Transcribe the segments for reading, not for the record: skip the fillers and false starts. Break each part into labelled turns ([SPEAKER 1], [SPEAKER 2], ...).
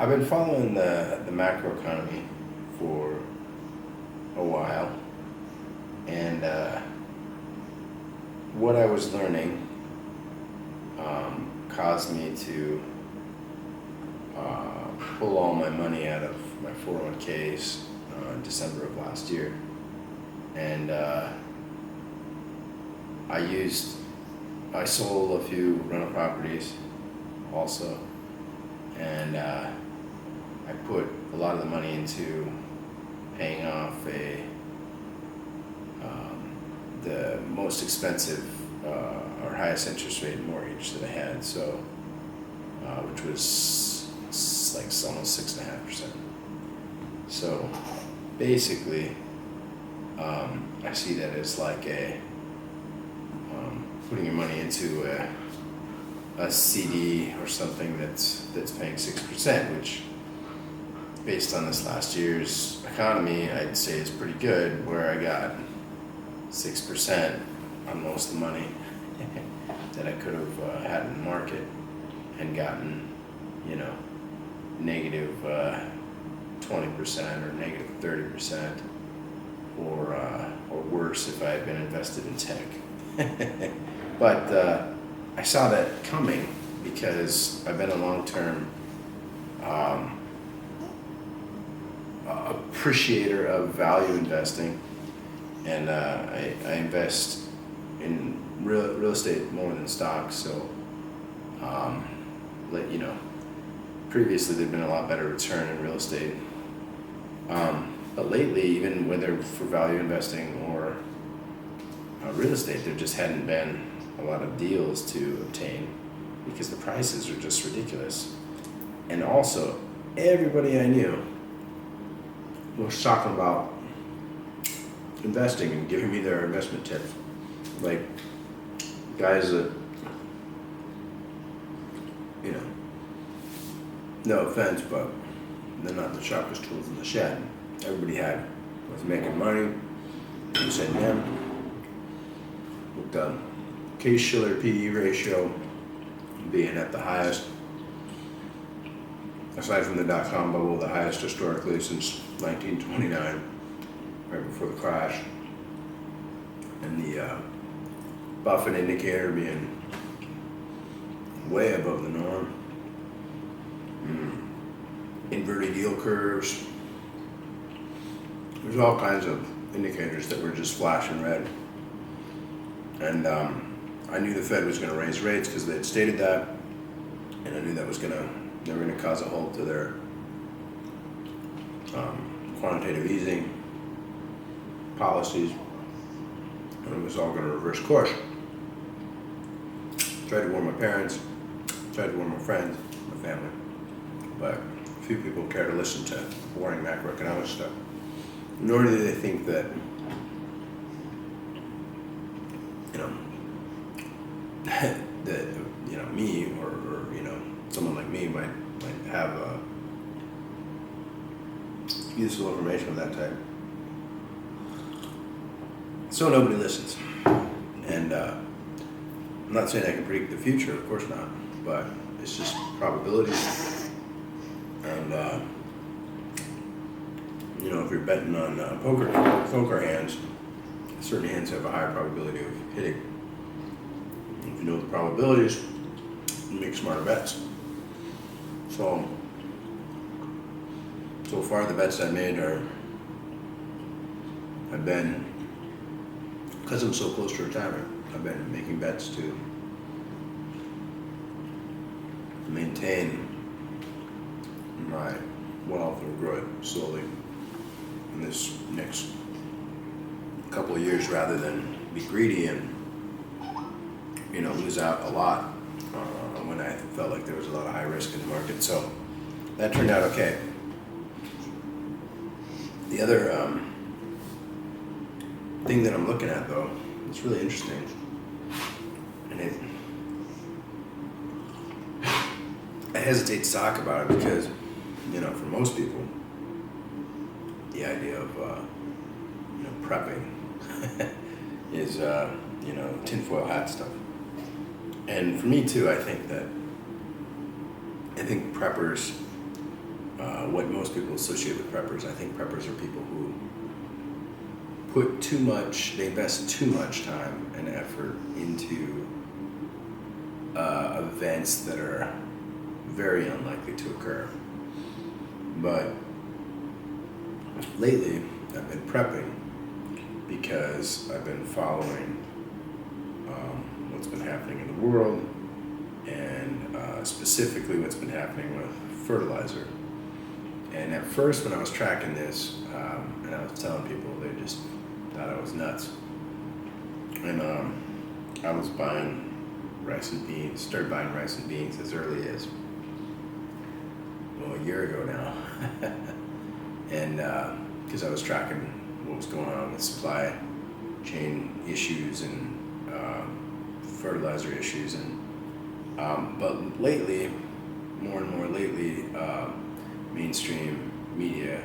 [SPEAKER 1] I've been following the macroeconomy for a while, and what I was learning caused me to pull all my money out of my 401ks in December of last year, and I sold a few rental properties also, and I put a lot of the money into paying off the most expensive or highest interest rate mortgage that I had, so which was like almost 6.5%. So basically, I see that as like putting your money into a CD or something that's paying 6%, which, based on this last year's economy, I'd say is pretty good. Where I got 6% on most of the money that I could have had in the market and gotten, negative 20% or negative 30%, or worse if I had been invested in tech. But I saw that coming because I've been a long-term appreciator of value investing, and I invest in real estate more than stocks. So, previously there'd been a lot better return in real estate, but lately, even whether for value investing or real estate, there just hadn't been a lot of deals to obtain because the prices are just ridiculous. And also, everybody I knew was talking about investing and giving me their investment tips. Like guys that, no offense, but they're not the sharpest tools in the shed. Everybody was making money. You said, man, with the Case-Shiller PE ratio being at the highest, aside from the dot-com bubble, the highest historically since 1929, right before the crash, and the Buffett indicator being way above the norm, inverted yield curves. There's all kinds of indicators that were just flashing red, and I knew the Fed was going to raise rates because they had stated that, and I knew that they were going to cause a halt to their quantitative easing policies, and it was all going to reverse course. Tried to warn my parents, tried to warn my friends, my family, but few people care to listen to boring macroeconomic stuff. Nor do they think that, that me or someone like me might have useful information of that type. So nobody listens. And I'm not saying I can predict the future, of course not, but it's just probabilities. And if you're betting on poker hands, certain hands have a higher probability of hitting. If you know the probabilities, you make smarter bets. So far the bets I made have been, because I'm so close to retirement, I've been making bets to maintain my wealth or grow it slowly in this next couple of years, rather than be greedy and lose out a lot when I felt like there was a lot of high risk in the market. So that turned out okay. The other thing that I'm looking at, though, it's really interesting, and I hesitate to talk about it because, for most people, the idea of prepping is tinfoil hat stuff. And for me too, I think preppers what most people associate with preppers. I think preppers are people who put too much, they invest too much time and effort into events that are very unlikely to occur. But lately, I've been prepping because I've been following what's been happening in the world, and specifically what's been happening with fertilizer. And at first, when I was tracking this, and I was telling people, they just thought I was nuts. And I was buying rice and beans, started buying rice and beans as early as, a year ago now. And because I was tracking what was going on with supply chain issues and fertilizer issues. And but lately, more and more lately, mainstream media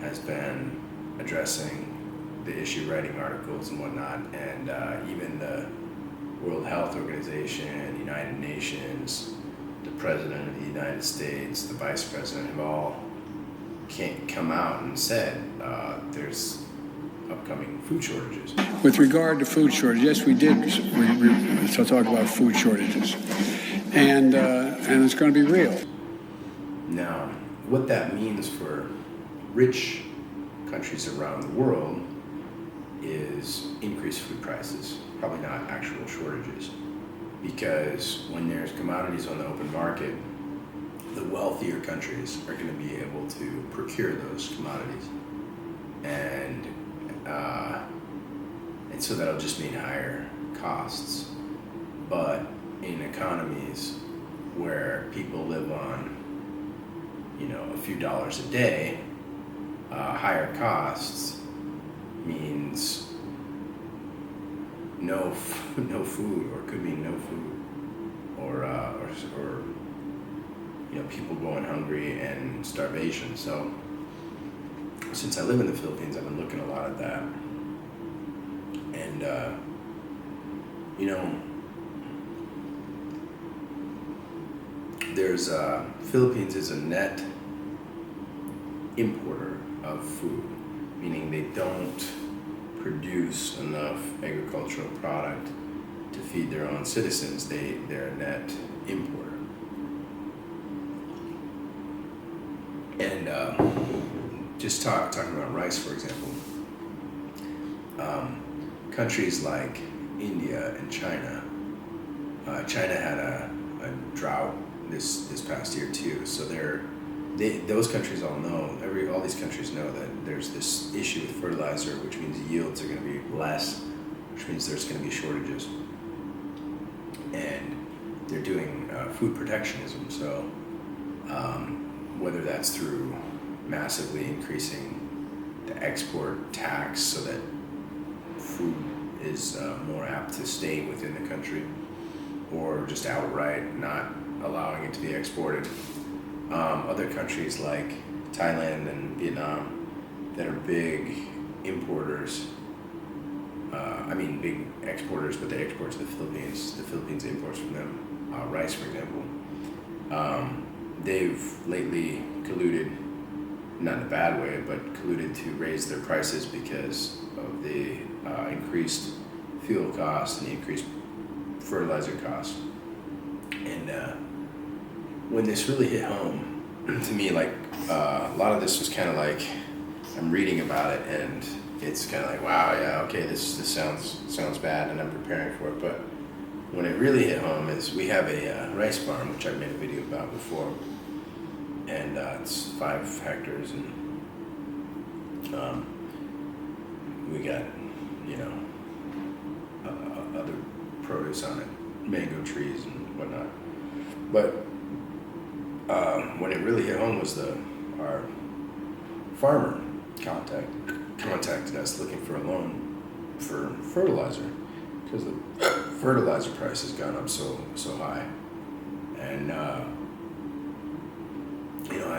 [SPEAKER 1] has been addressing the issue, writing articles and whatnot, and even the World Health Organization, United Nations, the President of the United States, the Vice President have all come out and said there's upcoming food shortages.
[SPEAKER 2] With regard to food shortages, yes, we did so talk about food shortages, and it's going to be real.
[SPEAKER 1] Now, what that means for rich countries around the world is increased food prices, probably not actual shortages, because when there's commodities on the open market, the wealthier countries are going to be able to procure those commodities, and so that'll just mean higher costs. But in economies where people live on, a few dollars a day, higher costs means no food, or could mean no food, or people going hungry and starvation. So since I live in the Philippines, I've been looking a lot at that, and there's Philippines is a net importer of food, meaning they don't produce enough agricultural product to feed their own citizens. They're a net importer. And just talking about rice, for example, countries like India and China. China had a drought this past year too, so those countries all know, all these countries know that there's this issue with fertilizer, which means yields are going to be less, which means there's going to be shortages. And they're doing food protectionism, so whether that's through massively increasing the export tax so that food is more apt to stay within the country, or just outright not allowing it to be exported. Other countries like Thailand and Vietnam that are big importers, big exporters, but they export to the Philippines. The Philippines imports from them rice, for example. They've lately colluded, not in a bad way, but colluded to raise their prices because of the increased fuel costs and the increased fertilizer costs. And when this really hit home, to me, like a lot of this was kind of like, I'm reading about it and it's kind of like, wow, yeah, okay, this sounds bad, and I'm preparing for it. But when it really hit home is we have a rice farm, which I've made a video about before, and it's 5 hectares, and we got other produce on it, mango trees and whatnot. But when it really hit home was our farmer contacted us looking for a loan for fertilizer, because the fertilizer price has gone up so high. And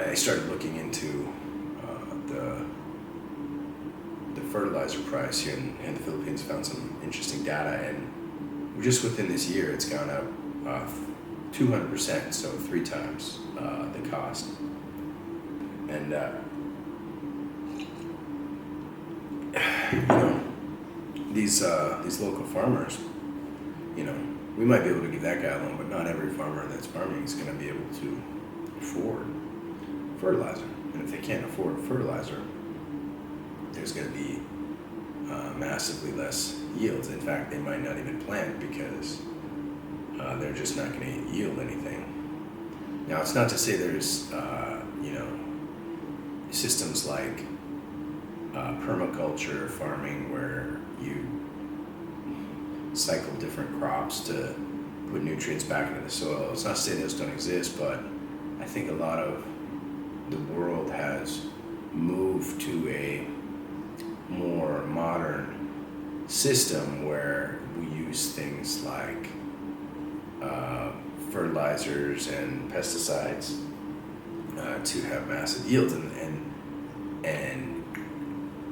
[SPEAKER 1] I started looking into the fertilizer price here in the Philippines, found some interesting data, and just within this year it's gone up 200%, so 3 times the cost. And you know, these local farmers, you know, we might be able to give that guy a loan, but not every farmer that's farming is going to be able to afford fertilizer. And if they can't afford fertilizer, there's going to be massively less yields. In fact, they might not even plant because they're just not going to yield anything. Now, it's not to say there's, you know, systems like permaculture farming where you cycle different crops to put nutrients back into the soil. It's not to say those don't exist, but I think a lot of the world has moved to a more modern system where we use things like fertilizers and pesticides to have massive yields, and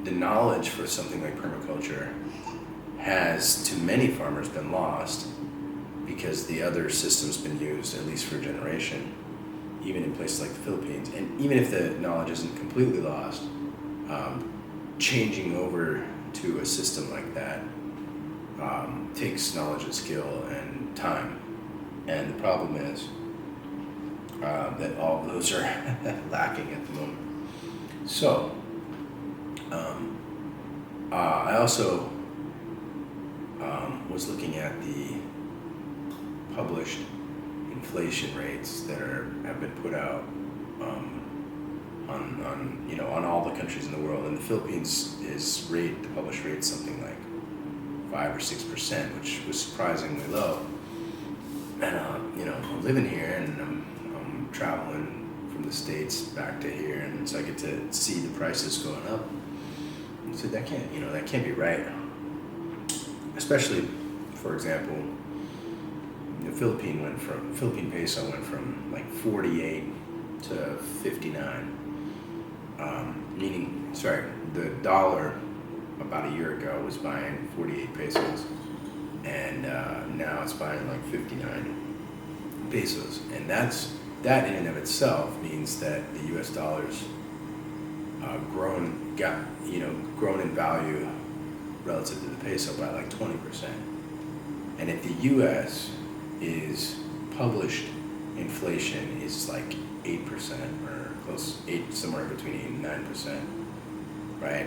[SPEAKER 1] the knowledge for something like permaculture has, to many farmers, been lost because the other system's been used at least for a generation, even in places like the Philippines. And even if the knowledge isn't completely lost, changing over to a system like that takes knowledge and skill and time. And the problem is that all of those are lacking at the moment. So, I also was looking at the published inflation rates that have been put out on you know, on all the countries in the world, and the Philippines the published rate, something like 5 or 6%, which was surprisingly low. And you know, I'm living here and I'm traveling from the States back to here, and so I get to see the prices going up. So that can't be right. Especially, for example, the Philippine peso went from like 48 to 59. Meaning, the dollar about a year ago was buying 48 pesos, and now it's buying like 59 pesos, and that in and of itself means that the U.S. dollar's grown in value relative to the peso by like 20%. And if the U.S. is published inflation is like 8% or close, somewhere between 8 and 9%, right?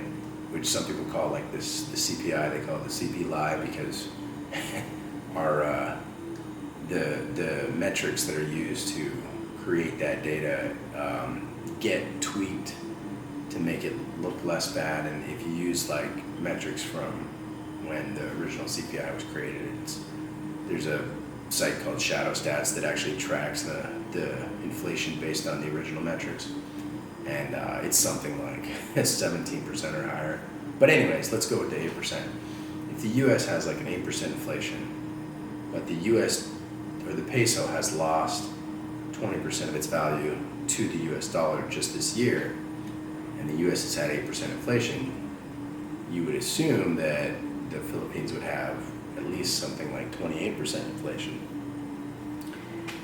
[SPEAKER 1] Which some people call like the CPI. They call it the CP lie because our the metrics that are used to create that data get tweaked to make it look less bad. And if you use like metrics from when the original CPI was created, there's a site called Shadow Stats that actually tracks the inflation based on the original metrics, and it's something like 17% or higher. But anyways, let's go with the 8%. If the U.S. has like an 8% inflation, but the U.S. or the peso has lost 20% of its value to the U.S. dollar just this year, and the U.S. has had 8% inflation, you would assume that the Philippines would have at least something like 28% inflation.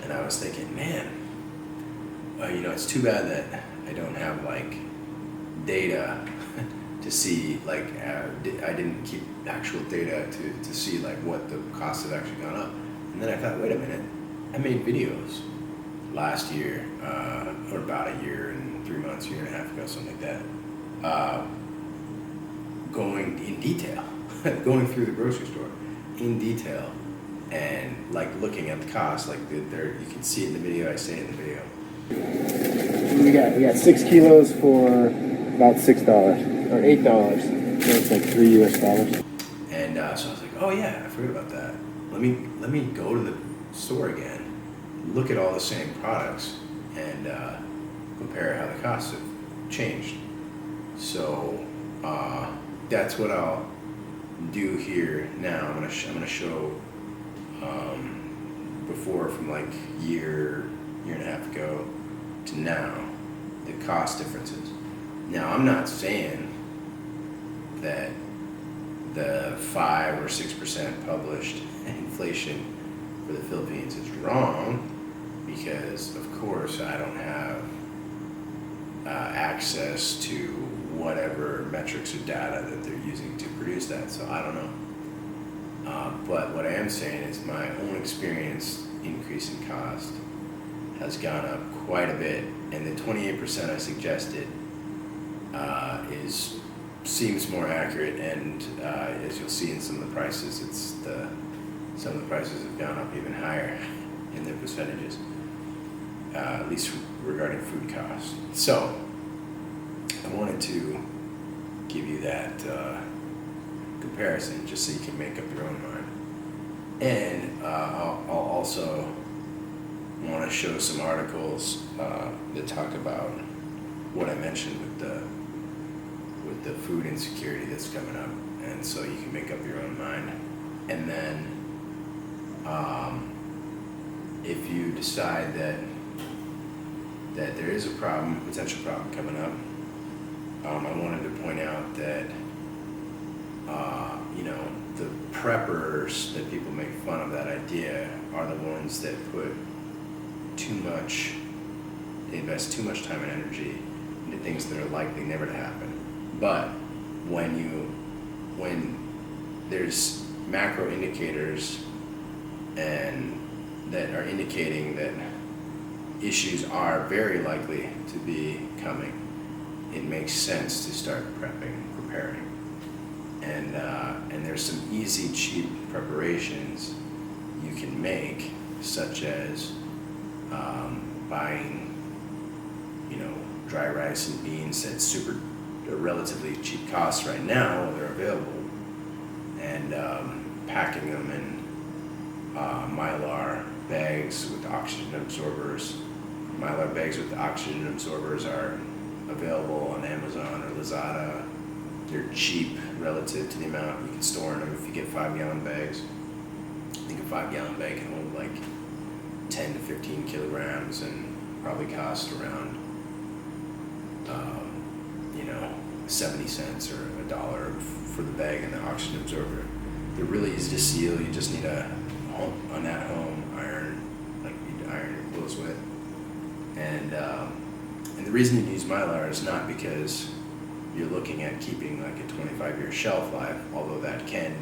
[SPEAKER 1] And I was thinking, man, it's too bad that I don't have like data to see, like I didn't keep actual data to see like what the costs have actually gone up. And then I thought, wait a minute, I made videos last year, or about a year and 3 months, year and a half ago, something like that, going in detail, going through the grocery store in detail, and like looking at the cost, like there you can see it in the video. I say it in the video.
[SPEAKER 3] We got 6 kilos for about $6 or $8, so it's like $3 US.
[SPEAKER 1] And so I was like, oh yeah, I forgot about that. Let me go to the store again, look at all the same products, and compare how the costs have changed. So that's what I'll do here now. I'm gonna show before, from like year and a half ago to now, the cost differences. Now, I'm not saying that the 5 or 6% published inflation for the Philippines is wrong, because of course I access to whatever metrics or data that they're using to produce that. So I don't know. But what I am saying is my own experience increase in cost has gone up quite a bit, and the 28% I suggested seems more accurate. And as you'll see in some of the prices, some of the prices have gone up even higher in their percentages, at least regarding food costs. So I wanted to give you that comparison just so you can make up your own mind. And I'll also want to show some articles that talk about what I mentioned with the food insecurity that's coming up, and so you can make up your own mind. And then if you decide that there is a potential problem coming up, I wanted to point out that the preppers that people make fun of that idea are the ones that they invest too much time and energy into things that are likely never to happen. But when there's macro indicators and that are indicating that issues are very likely to be coming, it makes sense to start preparing. And there's some easy, cheap preparations you can make, such as buying, dry rice and beans at relatively cheap costs right now while they're available, and packing them in Mylar bags with oxygen absorbers. Mylar bags with oxygen absorbers are available on Amazon or Lazada. They're cheap relative to the amount you can store in them. If you get 5-gallon bags, I think a 5-gallon bag can hold like 10 to 15 kilograms and probably cost around 70 cents or $1 for the bag and the oxygen absorber. They're really easy to seal. You just need a at-home iron, like you iron your clothes with. And the reason you use Mylar is not because you're looking at keeping like a 25-year shelf life, although that can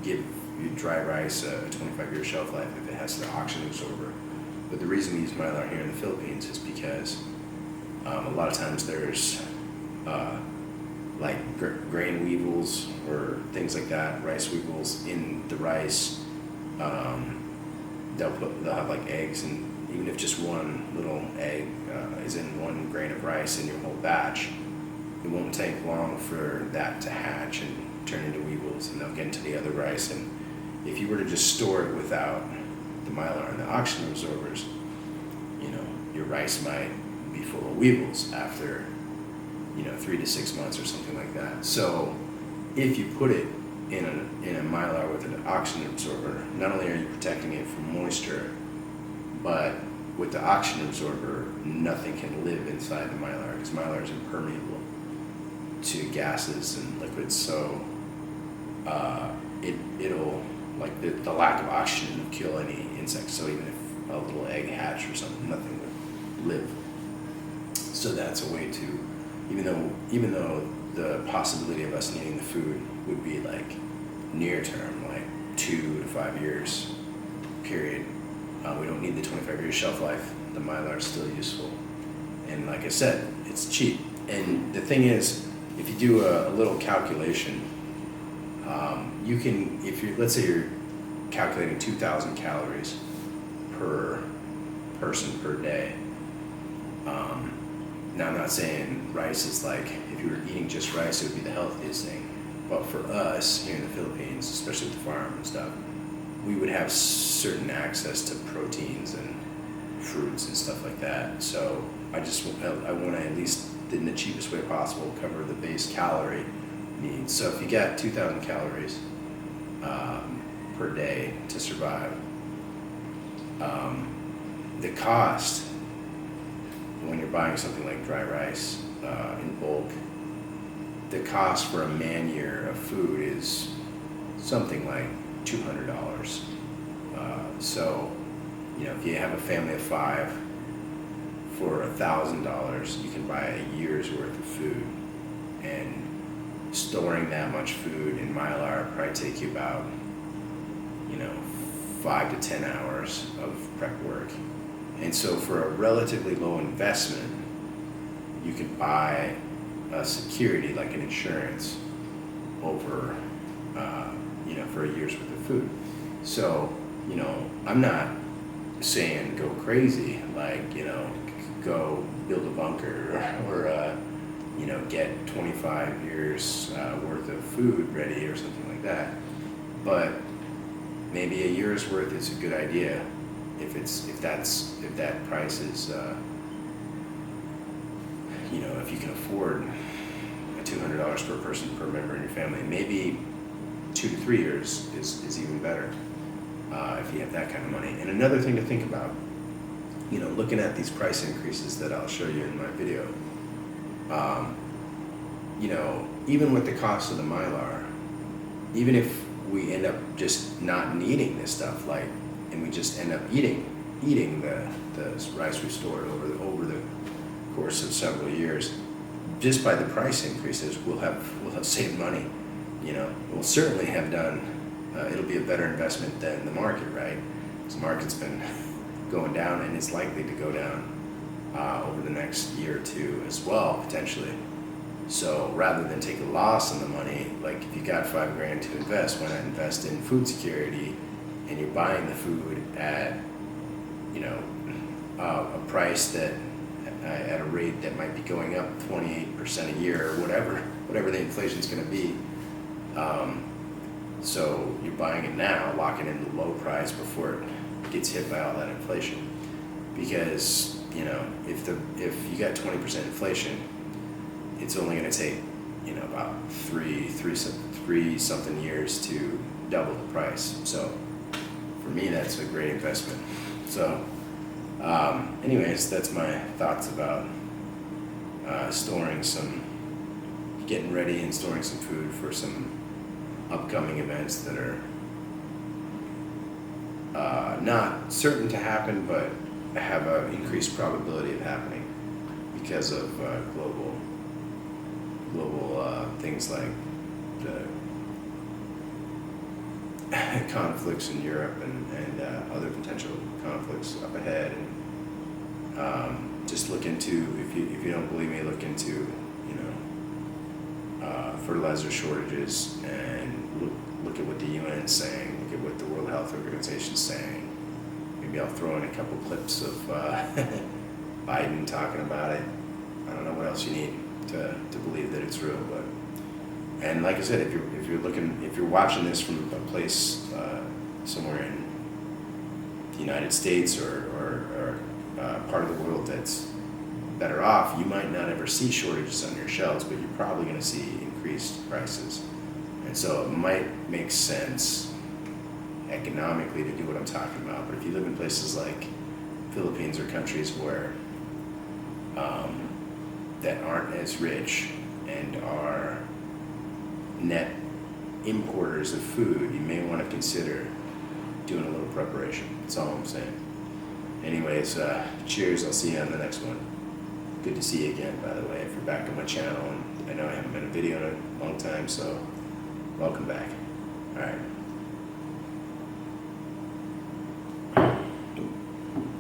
[SPEAKER 1] give you dry rice a 25-year shelf life if it has the oxygen absorber. But the reason we use Mylar here in the Philippines is because a lot of times there's like grain weevils or things like that, rice weevils in the rice. They'll have like eggs, and even if just one little egg is in one grain of rice in your whole batch, it won't take long for that to hatch and turn into weevils, and they'll get into the other rice. And if you were to just store it without the Mylar and the oxygen absorbers, your rice might be full of weevils after 3 to 6 months or something like that. So if you put it in a Mylar with an oxygen absorber, not only are you protecting it from moisture, but with the oxygen absorber, nothing can live inside the Mylar because Mylar is impermeable to gases and liquids. So it'll like the lack of oxygen will kill any insects. So even if a little egg hatched or something, nothing would live. So that's a way to, even though the possibility of us needing the food would be like near term, like 2 to 5 years period, we don't need the 25-year shelf life. The Mylar is still useful, and like I said, it's cheap. And the thing is, if you do a little calculation, you can, let's say you're calculating 2,000 calories per person per day. Now, I'm not saying rice is like, if you were eating just rice, it would be the healthiest thing. But for us here in the Philippines, especially with the farm and stuff, we would have certain access to proteins and fruits and stuff like that. So I want to, at least in the cheapest way possible, cover the base calorie needs. So if you get 2,000 calories per day to survive, the cost when you're buying something like dry rice in bulk, the cost for a man-year of food is something like $200. So, if you have a family of 5 for $1,000, you can buy a year's worth of food, and storing that much food in Mylar probably take you about, 5 to 10 hours of prep work. And so for a relatively low investment, you can buy a security like an insurance over, for a year's worth of food. So, I'm not saying go crazy, like, go build a bunker or get 25 years worth of food ready or something like that. But maybe a year's worth is a good idea if that price is, if you can afford $200 per person per member in your family. Maybe 2 to 3 years is even better if you have that kind of money. And another thing to think about, looking at these price increases that I'll show you in my video, even with the cost of the Mylar, even if we end up just not needing this stuff, and we just end up eating the rice we stored over the course of several years, just by the price increases, we'll have saved money. We'll certainly have done. It'll be a better investment than the market, right? Because the market's been going down, and it's likely to go down over the next year or two as well, potentially. So rather than take a loss on the money, like if you got $5,000 to invest, why not invest in food security, and you're buying the food at, a price that at a rate that might be going up 28% a year or whatever the inflation's going to be. So you're buying it now, locking in the low price before it gets hit by all that inflation. Because if you got 20% inflation, it's only going to take about three something years to double the price. So for me, that's a great investment. So anyways, that's my thoughts about getting ready and storing some food for some upcoming events that are not certain to happen, but have an increased probability of happening because of global things like the conflicts in Europe and other potential conflicts up ahead. And just look into, if you don't believe me, look into fertilizer shortages, and look at what the UN is saying, look at what the World Health Organization is saying. Maybe I'll throw in a couple clips of Biden talking about it. I don't know what else you need to believe that it's real, but, and like I said, if you're watching this from a place somewhere in the United States or part of the world that's better off, you might not ever see shortages on your shelves, but you're probably going to see increased prices. And so it might make sense economically to do what I'm talking about. But if you live in places like Philippines or countries where that aren't as rich and are net importers of food, you may want to consider doing a little preparation. That's all I'm saying. Anyways, cheers. I'll see you on the next one. Good to see you again, by the way, if you're back on my channel. And I know I haven't been a video in a long time, so welcome back. All right.